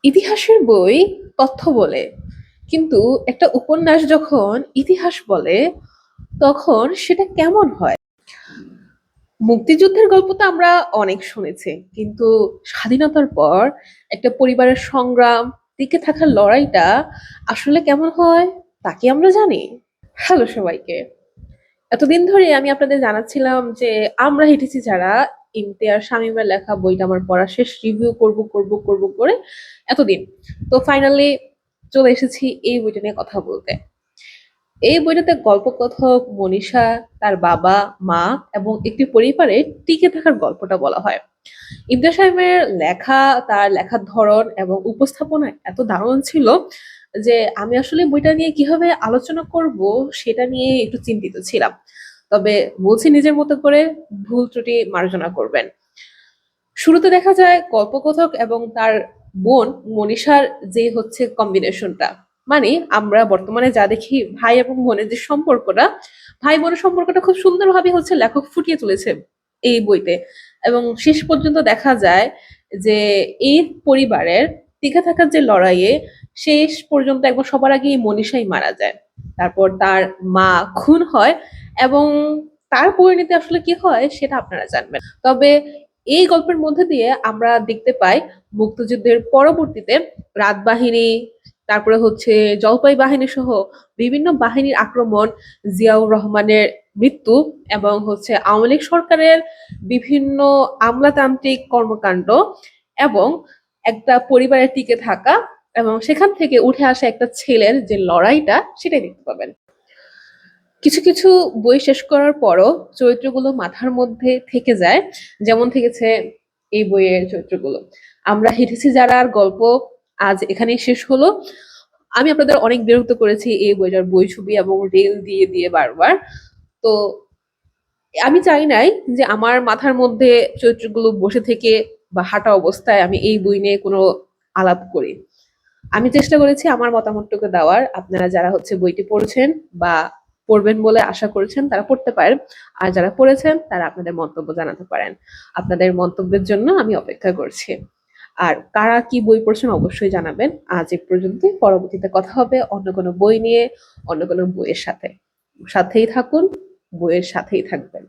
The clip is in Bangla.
ইতিহাসের বই তথ্য বলে, কিন্তু একটা উপন্যাস যখন ইতিহাস বলে তখন সেটা কেমন হয়? মুক্তিযুদ্ধের গল্প তো আমরা অনেক শুনেছি, কিন্তু স্বাধীনতার পর একটা পরিবারের সংগ্রাম, টিকে থাকার লড়াইটা আসলে কেমন হয় তা কি আমরা জানি? হ্যালো সবাইকে। এতদিন ধরে আমি আপনাদের জানাচ্ছিলাম যে আমরা হেঁটেছি যারা, ইমতিয়াজ শামীমের লেখা বইটা আমার পড়া শেষ, রিভিউ করব করে এতদিন, তো ফাইনালি চলে এসেছি এই বইটা নিয়ে কথা বলতে। এই বইটাতে গল্পকথক মনীষা, তার বাবা, মা এবং একটি পরিবারের টিকে থাকার গল্পটা বলা হয়। ইমতিয়াজ সাহেবের লেখা, তার লেখার ধরন এবং উপস্থাপনা এত দারুণ ছিল যে আমি আসলে বইটা নিয়ে কিভাবে আলোচনা করব সেটা নিয়ে একটু চিন্তিত ছিলাম। তবে বলছি নিজের মতো করে, ভুল ত্রুটি মার্জনা করবেন। শুরুতে দেখা যায় কল্পকথক এবং তার বোন মনীষার যে হচ্ছে কম্বিনেশনটা, মানে আমরা বর্তমানে যা দেখি ভাই এবং বোনের যে সম্পর্কটা, ভাই বোনের সম্পর্কটা খুব সুন্দরভাবে হচ্ছে লেখক ফুটিয়ে তুলেছে এই বইতে। এবং শেষ পর্যন্ত দেখা যায় যে এই পরিবারের টিকে থাকার যে লড়াইয়ে শেষ পর্যন্ত একবার সবার আগে এই মনীষাই মারা যায়। তারপর তার মা খুন হয় এবং তার পরিণতি আসলে কি হয় সেটা আপনারা জানবেন। তবে এই গল্পের মধ্যে দিয়ে আমরা দেখতে পাই মুক্তিযুদ্ধের পরবর্তীতে রাত বাহিনী, তারপরে হচ্ছে জলপাই বাহিনী সহ বিভিন্ন বাহিনীর আক্রমণ, জিয়াউর রহমানের মৃত্যু এবং হচ্ছে আওয়ামী লীগ সরকারের বিভিন্ন আমলাতান্ত্রিক কর্মকাণ্ড এবং একটা পরিবারের টিকে থাকা এবং সেখান থেকে উঠে আসা একটা ছেলের যে লড়াইটা সেটাই দেখতে পাবেন। কিছু কিছু বই শেষ করার পরও চরিত্রগুলো মাথার মধ্যে থেকে যায়, যেমন থেকেছে এই বইয়ের চরিত্রগুলো। আমরা হেঁটেছি যারা আর গল্প আজ এখানেই শেষ হলো। আমি আপনাদের অনেক বিরক্ত করেছি এই বইটার বই ছবি এবং রিল দিয়ে দিয়ে বারবার। তো আমি চাই নাই যে আমার মাথার মধ্যে চরিত্রগুলো বসে থেকে বা হাঁটা অবস্থায় আমি এই বই নিয়ে কোনো আলাপ করি। আমি চেষ্টা করেছি আমার মতামতটুকু দেওয়ার। আপনারা যারা হচ্ছে বইটি পড়েছেন বা পড়বেন বলে আশা করেছেন তারা পড়তে পারেন, আর যারা পড়েছেন তারা আপনাদের মন্তব্য জানাতে পারেন। আপনাদের মন্তব্যের জন্য আমি অপেক্ষা করছি। আর কারা কি বই পড়ছেন অবশ্যই জানাবেন। আজ এ পর্যন্তই, পরবর্তীতে কথা হবে অন্য কোনো বই নিয়ে, অন্য কোনো বইয়ের সাথে। সাথেই থাকুন, বইয়ের সাথেই থাকবেন।